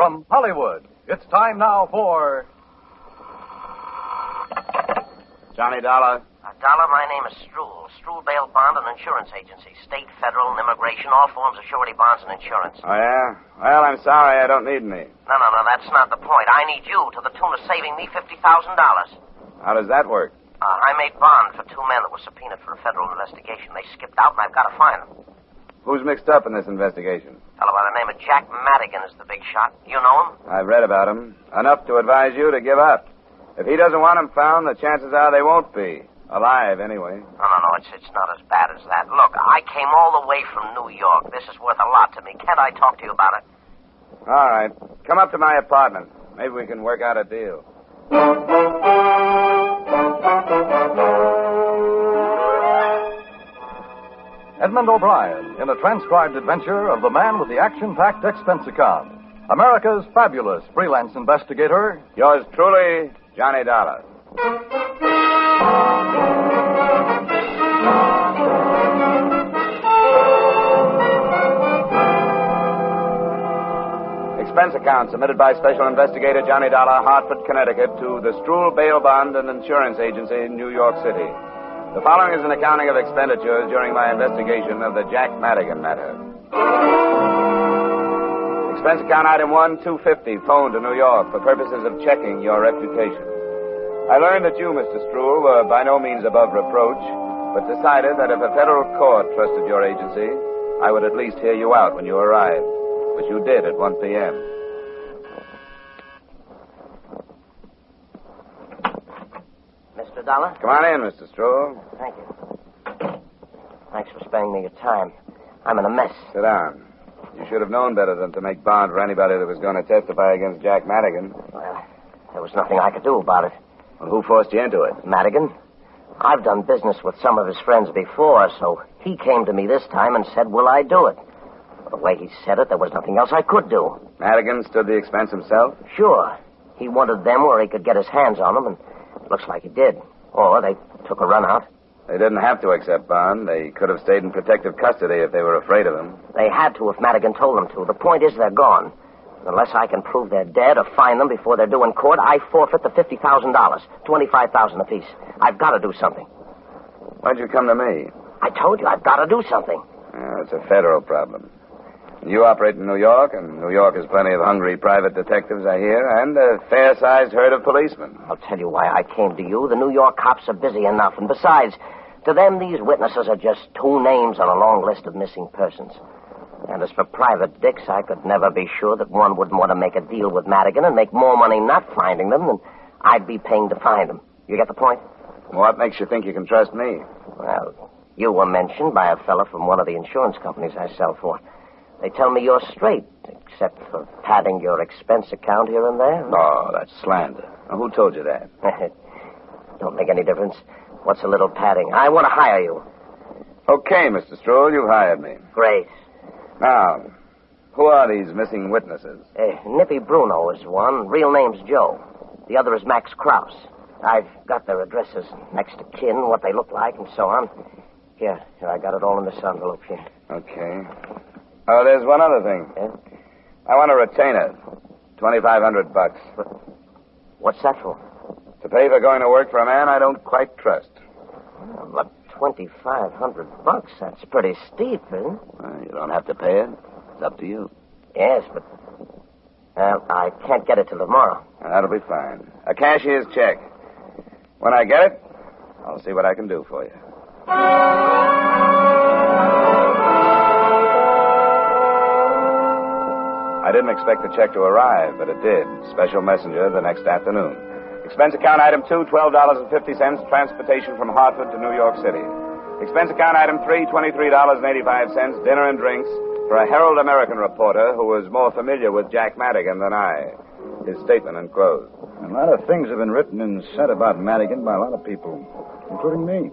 From Hollywood, it's time now for... Johnny Dollar. Dollar, my name is Struhl. Struhl Bail Bond and Insurance Agency. State, federal, and immigration, all forms of surety bonds and insurance. Oh, yeah? Well, I'm sorry, I don't need any. No, that's not the point. I need you to the tune of saving me $50,000. How does that work? I made bond for two men that were subpoenaed for a federal investigation. They skipped out, and I've got to find them. Who's mixed up in this investigation? A fellow by the name of Jack Madigan is the big shot. You know him? I've read about him. Enough to advise you to give up. If he doesn't want them found, the chances are they won't be. Alive, anyway. No, it's not as bad as that. Look, I came all the way from New York. This is worth a lot to me. Can't I talk to you about it? All right. Come up to my apartment. Maybe we can work out a deal. Edmund O'Brien in a transcribed adventure of the man with the action-packed expense account. America's fabulous freelance investigator. Yours truly, Johnny Dollar. Expense account submitted by Special Investigator Johnny Dollar, Hartford, Connecticut, to the Struhl Bail Bond and Insurance Agency, New York City. The following is an accounting of expenditures during my investigation of the Jack Madigan matter. Expense account item 1, $250, phone to New York for purposes of checking your reputation. I learned that you, Mr. Struhl, were by no means above reproach, but decided that if a federal court trusted your agency, I would at least hear you out when you arrived, which you did at 1 p.m. Mr. Dollar? Come on in, Mr. Struhl. Thank you. Thanks for sparing me your time. I'm in a mess. Sit down. You should have known better than to make bond for anybody that was going to testify against Jack Madigan. Well, there was nothing I could do about it. Well, who forced you into it? Madigan. I've done business with some of his friends before, so he came to me this time and said, will I do it? Well, the way he said it, there was nothing else I could do. Madigan stood the expense himself? Sure. He wanted them where he could get his hands on them, and it looks like he did. Or they took a run out. They didn't have to accept bond. They could have stayed in protective custody if they were afraid of him. They had to if Madigan told them to. The point is they're gone. Unless I can prove they're dead or find them before they're due in court, I forfeit the $50,000, $25,000 apiece. I've got to do something. Why'd you come to me? I told you I've got to do something. It's a federal problem. You operate in New York, and New York has plenty of hungry private detectives, I hear, and a fair-sized herd of policemen. I'll tell you why I came to you. The New York cops are busy enough, and besides, to them, these witnesses are just two names on a long list of missing persons. And as for private dicks, I could never be sure that one wouldn't want to make a deal with Madigan and make more money not finding them than I'd be paying to find them. You get the point? What makes you think you can trust me? Well, you were mentioned by a fella from one of the insurance companies I sell for. They tell me you're straight, except for padding your expense account here and there. Oh, that's slander. Now, who told you that? Don't make any difference. What's a little padding? I want to hire you. Okay, Mr. Struhl, you've hired me. Great. Now, who are these missing witnesses? Nippy Bruno is one. Real name's Joe. The other is Max Krause. I've got their addresses, next to kin, what they look like, and so on. Here, I got it all in this envelope here. Okay. Oh, there's one other thing. Yeah? I want a retainer. $2,500. What's that for? To pay for going to work for a man I don't quite trust. Well, but $2,500, that's pretty steep, isn't it? You don't have to pay it. It's up to you. Yes, but... Well, I can't get it till tomorrow. That'll be fine. A cashier's check. When I get it, I'll see what I can do for you. I didn't expect the check to arrive, but it did. Special messenger the next afternoon. Expense account item 2, $12.50, transportation from Hartford to New York City. Expense account item 3, $23.85, dinner and drinks for a Herald American reporter who was more familiar with Jack Madigan than I. His statement enclosed. A lot of things have been written and said about Madigan by a lot of people, including me.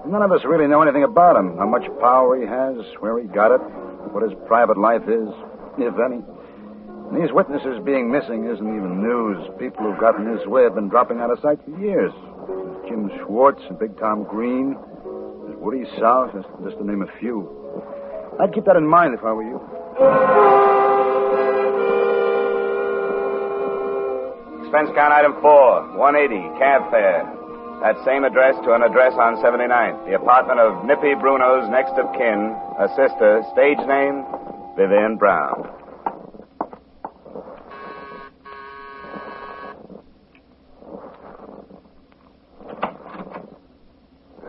None of us really know anything about him, how much power he has, where he got it, what his private life is, if any. These witnesses being missing isn't even news. People who've gotten this way have been dropping out of sight for years. There's Jim Schwartz and Big Tom Green. There's Woody South, just to name a few. I'd keep that in mind if I were you. Expense account item 4, 180, cab fare. That same address to an address on 79th. The apartment of Nippy Bruno's next of kin, a sister, stage name, Vivian Brown.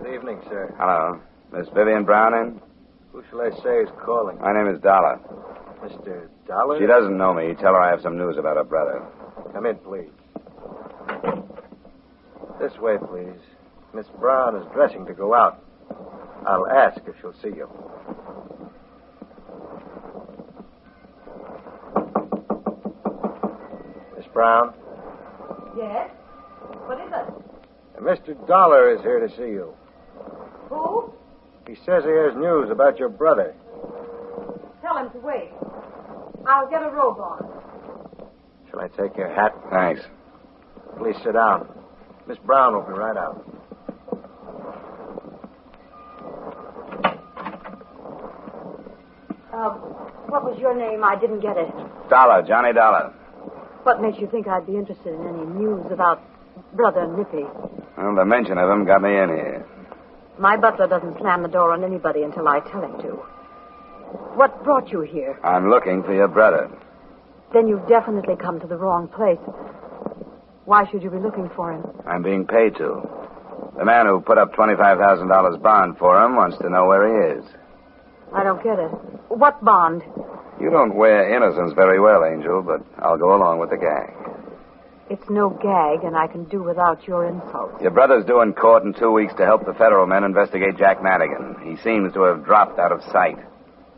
Good evening, sir. Hello. Miss Vivian Brown in? Who shall I say is calling? My name is Dollar. Mr. Dollar? She doesn't know me. Tell her I have some news about her brother. Come in, please. This way, please. Miss Brown is dressing to go out. I'll ask if she'll see you. Miss Brown? Yes? What is it? Mr. Dollar is here to see you. Who? He says he has news about your brother. Tell him to wait. I'll get a robe on. Shall I take your hat? Thanks. Please sit down. Miss Brown will be right out. What was your name? I didn't get it. Dollar, Johnny Dollar. What makes you think I'd be interested in any news about Brother Nippy? Well, the mention of him got me in here. My butler doesn't slam the door on anybody until I tell him to. What brought you here? I'm looking for your brother. Then you've definitely come to the wrong place. Why should you be looking for him? I'm being paid to. The man who put up $25,000 bond for him wants to know where he is. I don't get it. What bond? You don't wear innocence very well, Angel, but I'll go along with the gag. It's no gag, and I can do without your insults. Your brother's due in court in 2 weeks to help the federal men investigate Jack Madigan. He seems to have dropped out of sight.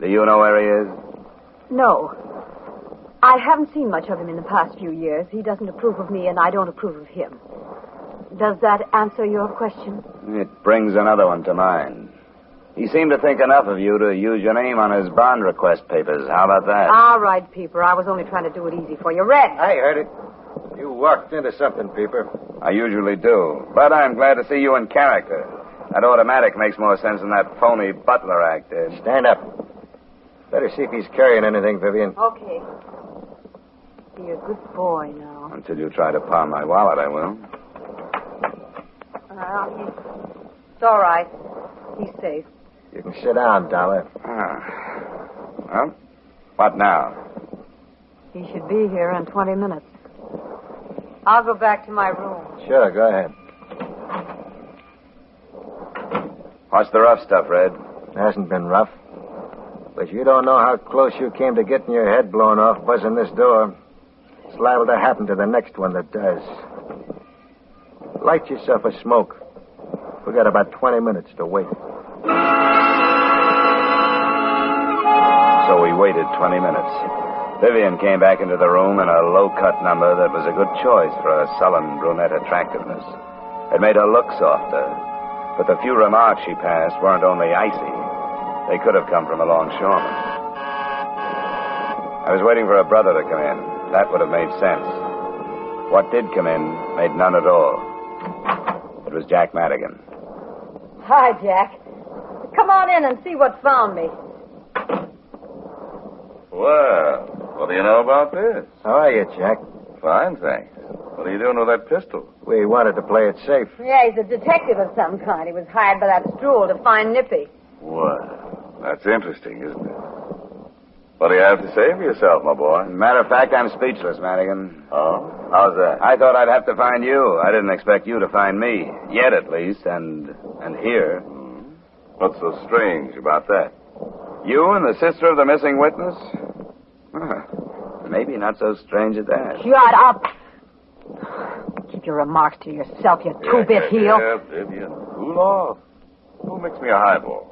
Do you know where he is? No. I haven't seen much of him in the past few years. He doesn't approve of me, and I don't approve of him. Does that answer your question? It brings another one to mind. He seemed to think enough of you to use your name on his bond request papers. How about that? All right, Peeper. I was only trying to do it easy for you. Red! I heard it. You walked into something, Peeper. I usually do. But I'm glad to see you in character. That automatic makes more sense than that phony butler act did. Stand up. Better see if he's carrying anything, Vivian. Okay. Be a good boy now. Until you try to pawn my wallet, I will. It's all right. He's safe. You can sit down, Dollar. Well, what now? He should be here in 20 minutes. I'll go back to my room. Sure, go ahead. What's the rough stuff, Red? Hasn't been rough. But you don't know how close you came to getting your head blown off buzzing this door. It's liable to happen to the next one that does. Light yourself a smoke. We got about 20 minutes to wait. So we waited 20 minutes. Vivian came back into the room in a low-cut number that was a good choice for her sullen brunette attractiveness. It made her look softer. But the few remarks she passed weren't only icy. They could have come from a longshoreman. I was waiting for her brother to come in. That would have made sense. What did come in made none at all. It was Jack Madigan. Hi, Jack. Come on in and see what found me. Well, what do you know about this? How are you, Jack? Fine, thanks. What are you doing with that pistol? We wanted to play it safe. Yeah, he's a detective of some kind. He was hired by that Stroll to find Nippy. Well, that's interesting, isn't it? What do you have to say for yourself, my boy? Matter of fact, I'm speechless, Madigan. Oh? How's that? I thought I'd have to find you. I didn't expect you to find me. Yet, at least, and here. What's so strange about that? You and the sister of the missing witness? Maybe not so strange at that. Shut up! Keep your remarks to yourself, you two-bit heel. Yeah, Vivian. Cool off. Go mix me a highball.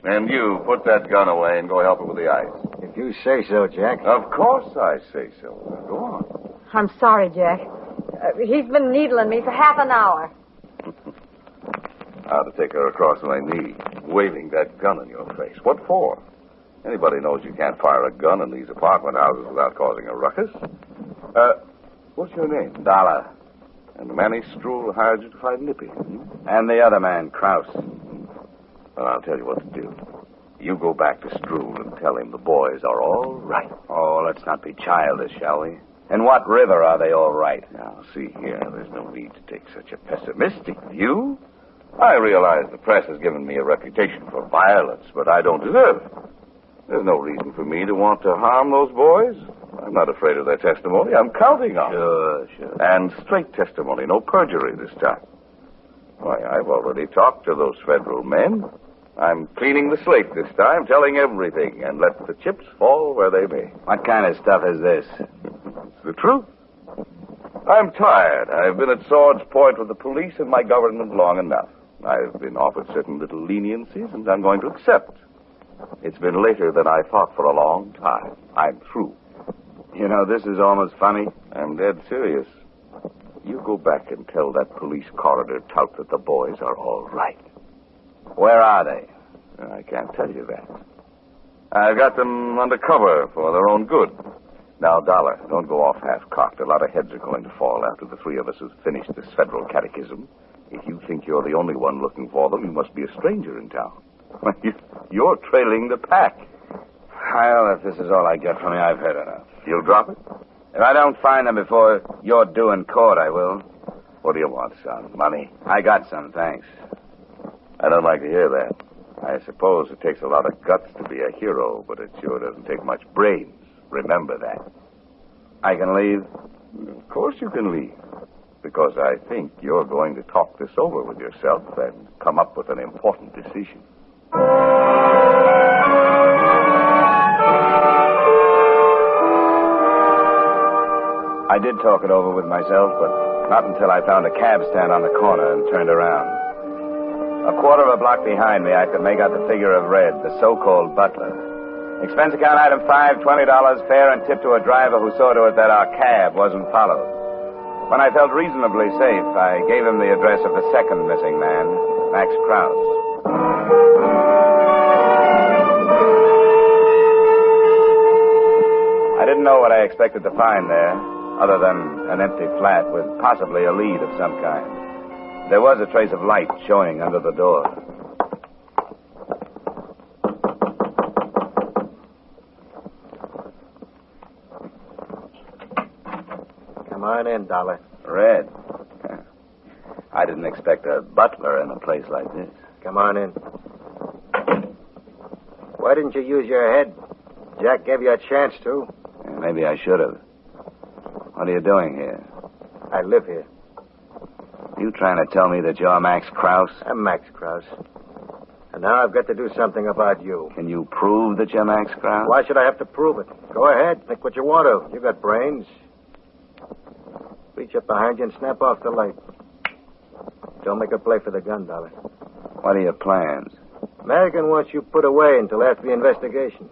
And you, put that gun away and go help her with the ice. If you say so, Jack. Of course I say so. Go on. I'm sorry, Jack. He's been needling me for half an hour. I ought to take her across my knee, waving that gun in your face. What for? Anybody knows you can't fire a gun in these apartment houses without causing a ruckus. What's your name? Dollar. And the Manny Stroll hired you to find Nippy. And the other man, Kraus. Well, I'll tell you what to do. You go back to Stroll and tell him the boys are all right. Oh, let's not be childish, shall we? In what river are they all right? Now, see here, there's no need to take such a pessimistic view. I realize the press has given me a reputation for violence, but I don't deserve it. There's no reason for me to want to harm those boys. I'm not afraid of their testimony. I'm counting on it. Sure. And straight testimony, no perjury this time. Why, I've already talked to those federal men. I'm cleaning the slate this time, telling everything, and let the chips fall where they may. What kind of stuff is this? It's the truth. I'm tired. I've been at sword's point with the police and my government long enough. I've been offered certain little leniencies, and I'm going to accept. It's been later than I thought for a long time. I'm through. You know, this is almost funny. I'm dead serious. You go back and tell that police corridor tout that the boys are all right. Where are they? I can't tell you that. I've got them under cover for their own good. Now, Dollar, don't go off half-cocked. A lot of heads are going to fall after the three of us have finished this federal catechism. If you think you're the only one looking for them, you must be a stranger in town. You're trailing the pack. Well, if this is all I get from you, I've had enough. You'll drop it? If I don't find them before you're due in court, I will. What do you want, son? Money? I got some, thanks. I don't like to hear that. I suppose it takes a lot of guts to be a hero, but it sure doesn't take much brains. Remember that. I can leave? Of course you can leave. Because I think you're going to talk this over with yourself and come up with an important decision. I did talk it over with myself, but not until I found a cab stand on the corner and turned around. A quarter of a block behind me, I could make out the figure of Red, the so-called butler. Expense account item 5, $20, fare and tip to a driver who saw to it that our cab wasn't followed. When I felt reasonably safe, I gave him the address of the second missing man, Max Krause. I didn't know what I expected to find there, other than an empty flat with possibly a lead of some kind. There was a trace of light showing under the door. Come on in, Dollar. Red. I didn't expect a butler in a place like this. Come on in. Why didn't you use your head? Jack gave you a chance to. Maybe I should have. What are you doing here? I live here. You trying to tell me that you're Max Krause? I'm Max Krause. And now I've got to do something about you. Can you prove that you're Max Krause? Why should I have to prove it? Go ahead. Think what you want to. You got brains. Reach up behind you and snap off the light. Don't make a play for the gun, Dollar. What are your plans? Madigan wants you put away until after the investigation.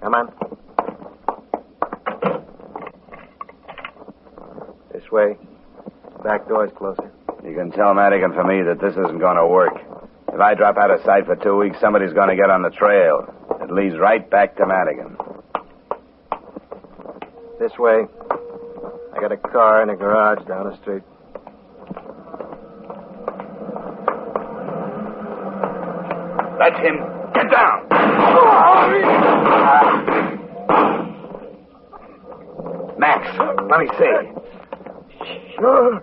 Come on. This way. Back door's closer. You can tell Madigan for me that this isn't going to work. If I drop out of sight for 2 weeks, somebody's going to get on the trail. It leads right back to Madigan. This way. I got a car in a garage down the street. That's him. Get down. Max, let me see. Sure.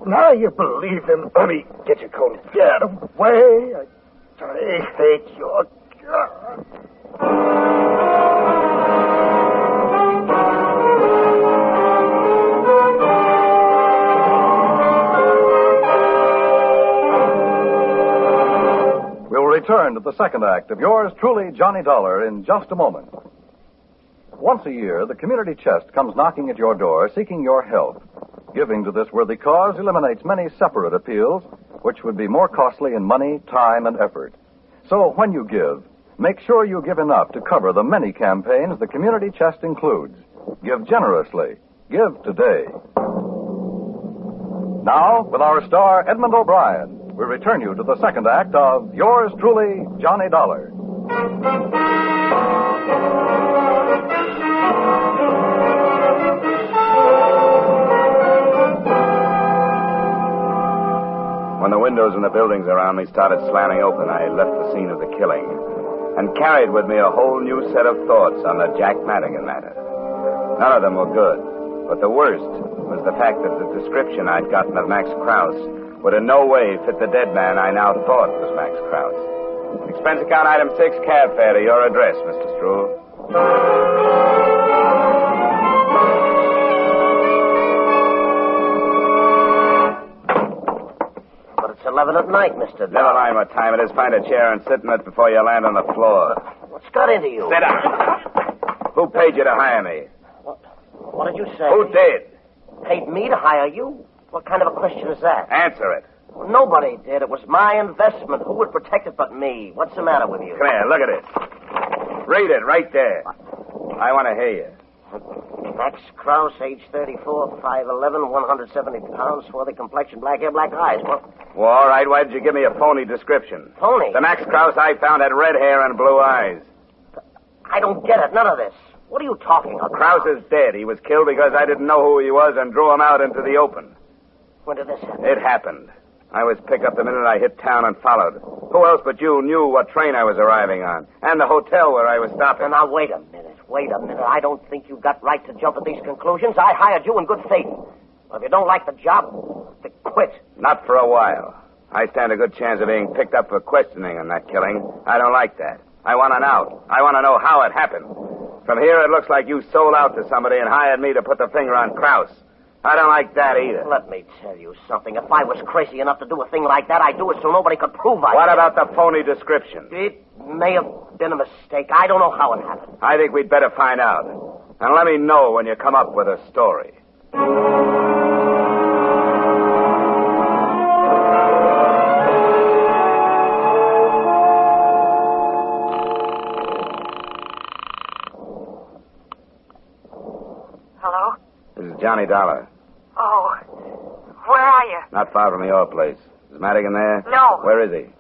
Now you believe him. Let me get your coat. Get away. I hate your gun. We'll return to the second act of yours truly, Johnny Dollar, in just a moment. Once a year, the community chest comes knocking at your door, seeking your help. Giving to this worthy cause eliminates many separate appeals, which would be more costly in money, time, and effort. So when you give, make sure you give enough to cover the many campaigns the community chest includes. Give generously. Give today. Now, with our star, Edmund O'Brien, we return you to the second act of yours truly, Johnny Dollar. When the windows in the buildings around me started slamming open, I left the scene of the killing. and carried with me a whole new set of thoughts on the Jack Madigan matter. None of them were good, but the worst was the fact that the description I'd gotten of Max Krause would in no way fit the dead man I now thought was Max Krause. Expense account item 6, cab fare to your address, Mr. Struve. But it's 11 at night, Mr. Dollar. Never mind what time it is. Find a chair and sit in it before you land on the floor. What's got into you? Sit down. Who paid you to hire me? What did you say? Who did? Paid me to hire you? What kind of a question is that? Answer it. Well, nobody did. It was my investment. Who would protect it but me? What's the matter with you? Come here, look at it. Read it right there. I want to hear you. Max Krause, age 34, 5'11", 170 pounds, swarthy complexion, black hair, black eyes. Well, all right, why did you give me a phony description? Phony? The Max Krause I found had red hair and blue eyes. I don't get it, none of this. What are you talking about? Krause is dead. He was killed because I didn't know who he was and drew him out into the open. When did this happen? It happened. I was picked up the minute I hit town and followed. Who else but you knew what train I was arriving on and the hotel where I was stopping? Now, wait a minute. I don't think you've got right to jump at these conclusions. I hired you in good faith. Well, if you don't like the job, then quit. Not for a while. I stand a good chance of being picked up for questioning on that killing. I don't like that. I want an out. I want to know how it happened. From here, it looks like you sold out to somebody and hired me to put the finger on Krause. I don't like that either. Let me tell you something. If I was crazy enough to do a thing like that, I'd do it so nobody could prove I What did. about the phony description? It may have been a mistake. I don't know how it happened. I think we'd better find out. And let me know when you come up with a story. Hello? This is Johnny Dollar. Oh, where are you? Not far from your place. Is Madigan there? No. Where is he?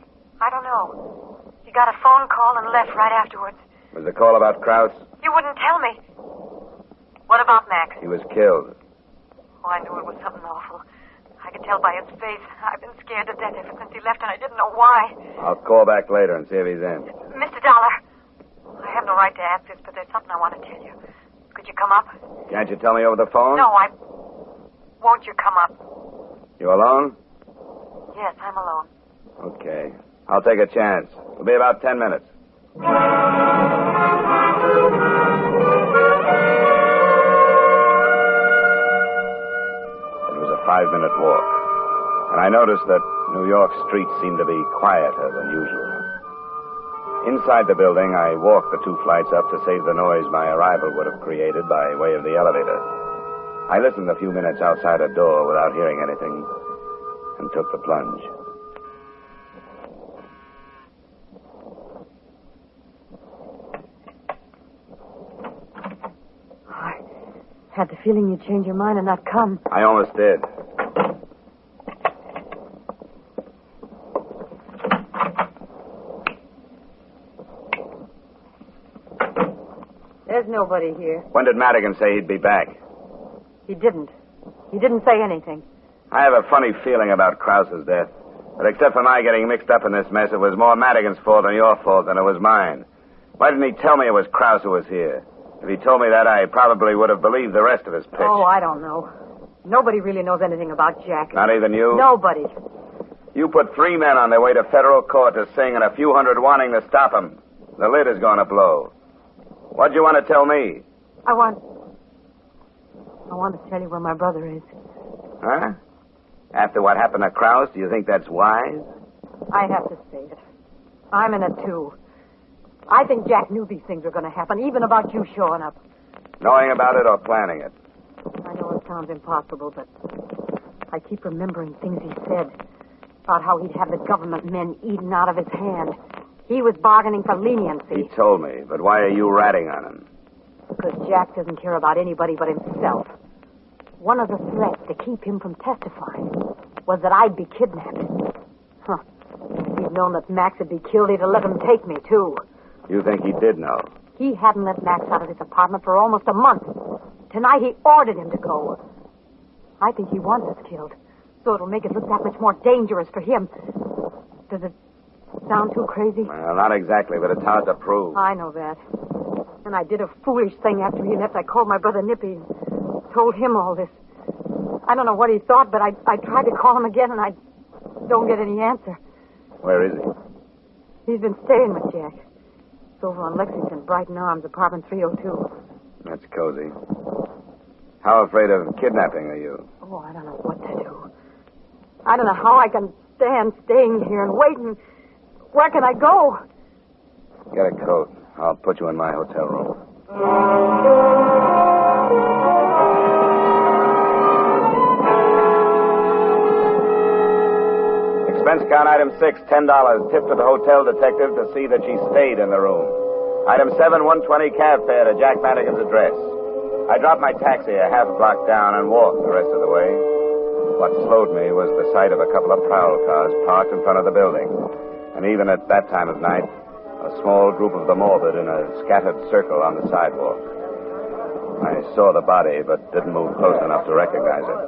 I don't know. He got a phone call and left right afterwards. Was the call about Krause? You wouldn't tell me. What about Max? He was killed. Oh, I knew it was something awful. I could tell by his face. I've been scared to death ever since he left, and I didn't know why. I'll call back later and see if he's in. Mr. Dollar, I have no right to ask this, but there's something I want to tell you. Could you come up? Can't you tell me over the phone? No, Won't you come up? You alone? Yes, I'm alone. Okay. I'll take a chance. It'll be about 10 minutes. It was a 5-minute walk, and I noticed that New York streets seemed to be quieter than usual. Inside the building, I walked the 2 flights up to save the noise my arrival would have created by way of the elevator. I listened a few minutes outside a door without hearing anything and took the plunge. I had the feeling you'd change your mind and not come. I almost did. There's nobody here. When did Madigan say he'd be back? He didn't. He didn't say anything. I have a funny feeling about Krause's death. But except for my getting mixed up in this mess, it was more Madigan's fault than your fault than it was mine. Why didn't he tell me it was Krause who was here? If he told me that, I probably would have believed the rest of his pitch. Oh, I don't know. Nobody really knows anything about Jack. Not even you? Nobody. You put 3 men on their way to federal court to sing and a few hundred wanting to stop him. The lid is going to blow. What'd you want to tell me? I want to tell you where my brother is. Huh? After what happened to Krause, do you think that's wise? I have to say it. I'm in it, too. I think Jack knew these things were going to happen, even about you showing up. Knowing about it or planning it? I know it sounds impossible, but I keep remembering things he said about how he'd have the government men eaten out of his hand. He was bargaining for leniency. He told me, but why are you ratting on him? Because Jack doesn't care about anybody but himself. One of the threats to keep him from testifying was that I'd be kidnapped. Huh. If he'd known that Max would be killed, he'd have let him take me, too. You think he did know? He hadn't let Max out of his apartment for almost a month. Tonight he ordered him to go. I think he wants us killed, so it'll make it look that much more dangerous for him. Does sound too crazy? Well, not exactly, but it's hard to prove. I know that. And I did a foolish thing after he left. I called my brother Nippy and told him all this. I don't know what he thought, but I tried to call him again, and I don't get any answer. Where is he? He's been staying with Jack. It's over on Lexington, Brighton Arms, apartment 302. That's cozy. How afraid of kidnapping are you? Oh, I don't know what to do. I don't know how I can stand staying here and waiting. Where can I go? Get a coat. I'll put you in my hotel room. Expense account item 6, $10. Tip to the hotel detective to see that she stayed in the room. Item 7, 120 cab fare to Jack Madigan's address. I dropped my taxi a half block down and walked the rest of the way. What slowed me was the sight of a couple of prowl cars parked in front of the building. And even at that time of night, a small group of the morbid in a scattered circle on the sidewalk. I saw the body, but didn't move close enough to recognize it.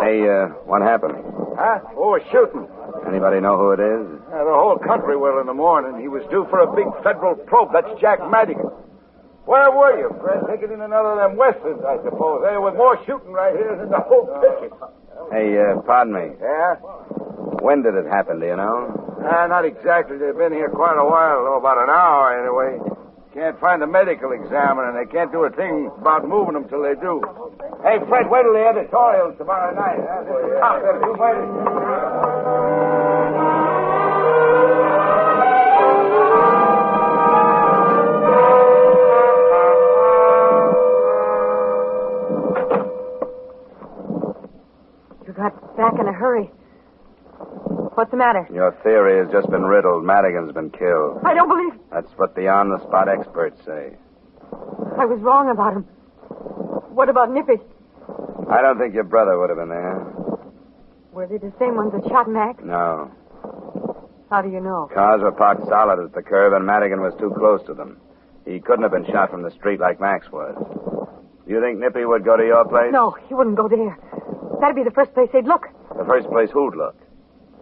Hey, what happened? Huh? Oh, a shooting. Anybody know who it is? The whole country will in the morning. He was due for a big federal probe. That's Jack Madigan. Where were you, Fred? Taking in another of them westerns, I suppose. There was more shooting right here than the whole picture. Hey, pardon me. Yeah? When did it happen, do you know? Not exactly. They've been here quite a while, though, about an hour anyway. Can't find a medical examiner, and they can't do a thing about moving them till they do. Hey, Fred, wait till the editorials tomorrow night. Huh? You got back in a hurry. What's the matter? Your theory has just been riddled. Madigan's been killed. I don't believe... That's what the on-the-spot experts say. I was wrong about him. What about Nippy? I don't think your brother would have been there. Were they the same ones that shot Max? No. How do you know? Cars were parked solid at the curb, and Madigan was too close to them. He couldn't have been shot from the street like Max was. Do you think Nippy would go to your place? No, he wouldn't go there. That'd be the first place they'd look. The first place who'd look?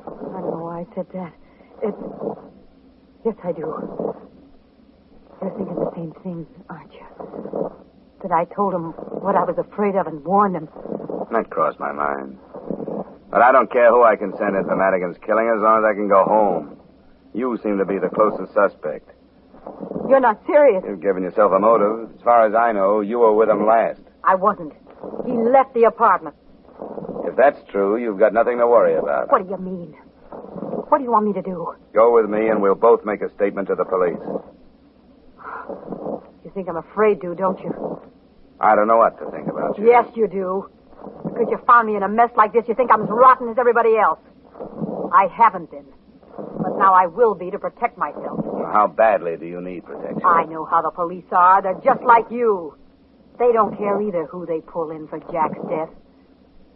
I don't know why I said that. Yes, I do. You're thinking the same thing, aren't you? That I told him what I was afraid of and warned him. That crossed my mind. But I don't care who I can send into Madigan's killing as long as I can go home. You seem to be the closest suspect. You're not serious. You've given yourself a motive. As far as I know, you were with him last. I wasn't. He left the apartment. If that's true, you've got nothing to worry about. What do you mean? What do you want me to do? Go with me and we'll both make a statement to the police. You think I'm afraid to, don't you? I don't know what to think about you. Yes, you do. Because you found me in a mess like this, you think I'm as rotten as everybody else. I haven't been. But now I will be to protect myself. How badly do you need protection? I know how the police are. They're just like you. They don't care either who they pull in for Jack's death.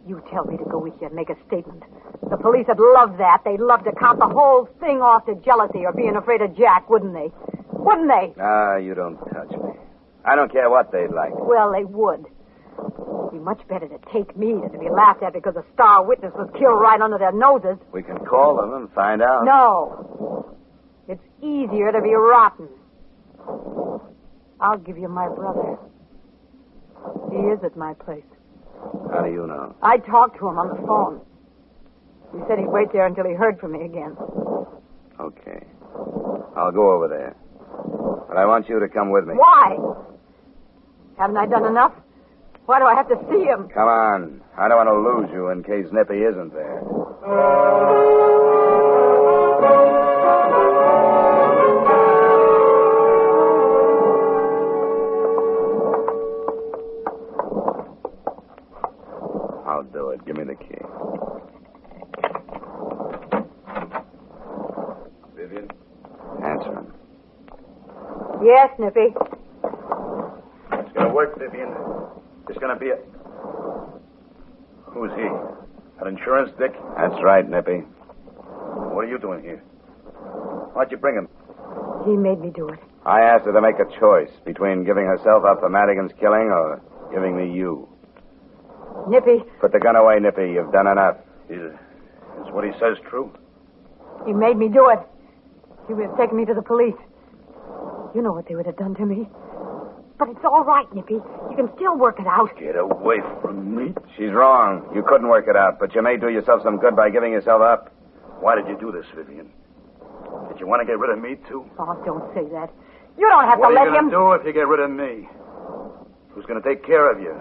You tell me to go with you and make a statement. The police would love that. They'd love to count the whole thing off to jealousy or being afraid of Jack, wouldn't they? Wouldn't they? You don't touch me. I don't care what they'd like. Well, they would. It'd be much better to take me than to be laughed at because a star witness was killed right under their noses. We can call them and find out. No. It's easier to be rotten. I'll give you my brother. He is at my place. How do you know? I talked to him on the phone. He said he'd wait there until he heard from me again. Okay. I'll go over there. But I want you to come with me. Why? Haven't I done enough? Why do I have to see him? Come on. I don't want to lose you in case Nippy isn't there. I'll do it. Give me the key. Vivian? Answer him. Yes, Nippy. It's going to work, Vivian. There's going to be a... Who's he? An insurance dick? That's right, Nippy. What are you doing here? Why'd you bring him? He made me do it. I asked her to make a choice between giving herself up for Madigan's killing or giving me you. Nippy. Put the gun away, Nippy. You've done enough. Is what he says true? He made me do it. He would have taken me to the police. You know what they would have done to me. But it's all right, Nippy. You can still work it out. Get away from me. She's wrong. You couldn't work it out, but you may do yourself some good by giving yourself up. Why did you do this, Vivian? Did you want to get rid of me, too? Oh, don't say that. You don't have What to are let you him... going to do if you get rid of me? Who's going to take care of you?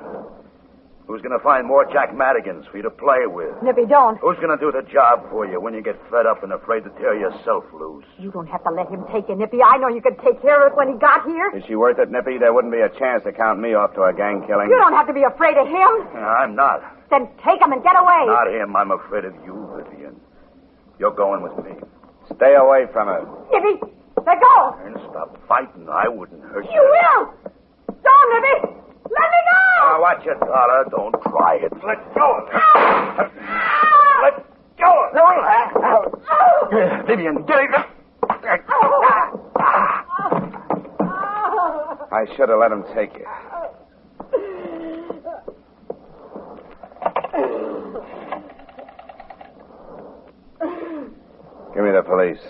Who's going to find more Jack Madigans for you to play with? Nippy, don't. Who's going to do the job for you when you get fed up and afraid to tear yourself loose? You don't have to let him take you, Nippy. I know you could take care of it when he got here. Is she worth it, Nippy? There wouldn't be a chance to count me off to a gang killing. You don't have to be afraid of him. I'm not. Then take him and get away. Not him. I'm afraid of you, Vivian. You're going with me. Stay away from her. Nippy, let go. And stop fighting. I wouldn't hurt you. You will. Don't, Nippy. Let me go. Now, watch it, Dollar. Don't try it. Let go of it. Let go of it. Vivian, get it. I should have let him take you. Give me the police.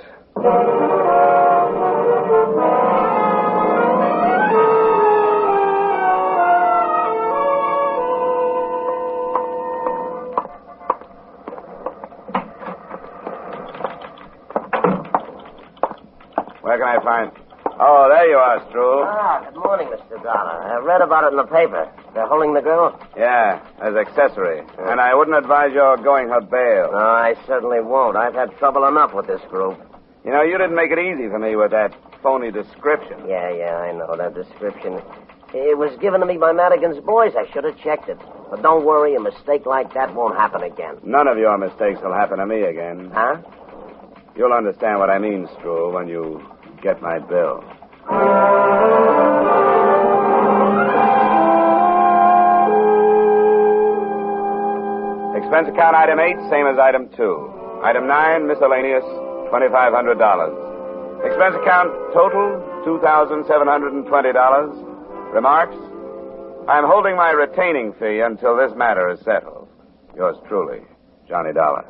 Where can I find... Oh, there you are, Stroll. Good morning, Mr. Dollar. I read about it in the paper. They're holding the girl? Yeah, as accessory. And I wouldn't advise your going her bail. No, I certainly won't. I've had trouble enough with this group. You know, you didn't make it easy for me with that phony description. Yeah, I know that description. It was given to me by Madigan's boys. I should have checked it. But don't worry, a mistake like that won't happen again. None of your mistakes will happen to me again. Huh? You'll understand what I mean, Stroll, when you get my bill. Expense account item 8, same as item 2. Item 9, miscellaneous, $2,500. Expense account total, $2,720. Remarks? I'm holding my retaining fee until this matter is settled. Yours truly, Johnny Dollar.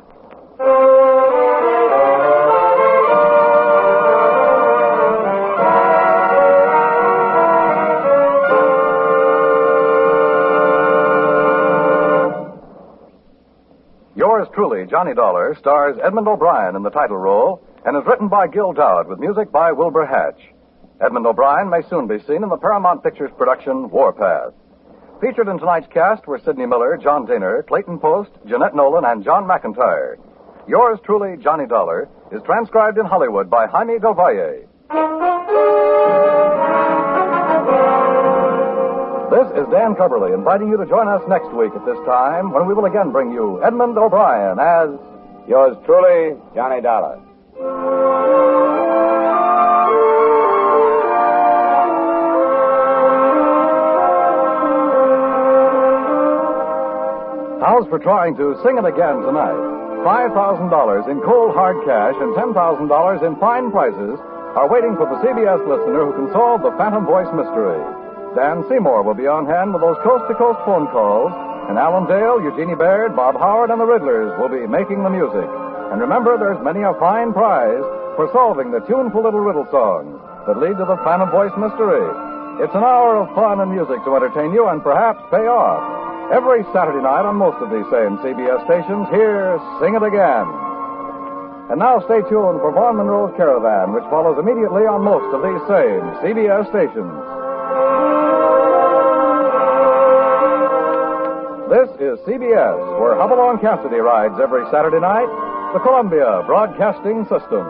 Yours truly, Johnny Dollar, stars Edmund O'Brien in the title role and is written by Gil Dowd with music by Wilbur Hatch. Edmund O'Brien may soon be seen in the Paramount Pictures production Warpath. Featured in tonight's cast were Sidney Miller, John Daner, Clayton Post, Jeanette Nolan, and John McIntyre. Yours truly, Johnny Dollar, is transcribed in Hollywood by Jaime Del Valle. This is Dan Coverly inviting you to join us next week at this time when we will again bring you Edmund O'Brien as... Yours truly, Johnny Dollar. How's for trying to sing it again tonight? $5,000 in cold hard cash and $10,000 in fine prizes are waiting for the CBS listener who can solve the Phantom Voice mystery. Dan Seymour will be on hand with those coast-to-coast phone calls, and Alan Dale, Eugenie Baird, Bob Howard, and the Riddlers will be making the music. And remember, there's many a fine prize for solving the tuneful little riddle songs that lead to the Phantom Voice mystery. It's an hour of fun and music to entertain you and perhaps pay off. Every Saturday night on most of these same CBS stations, hear Sing It Again. And now stay tuned for Vaughn Monroe's Caravan, which follows immediately on most of these same CBS stations. This is CBS, where Hopalong Cassidy rides every Saturday night, the Columbia Broadcasting System.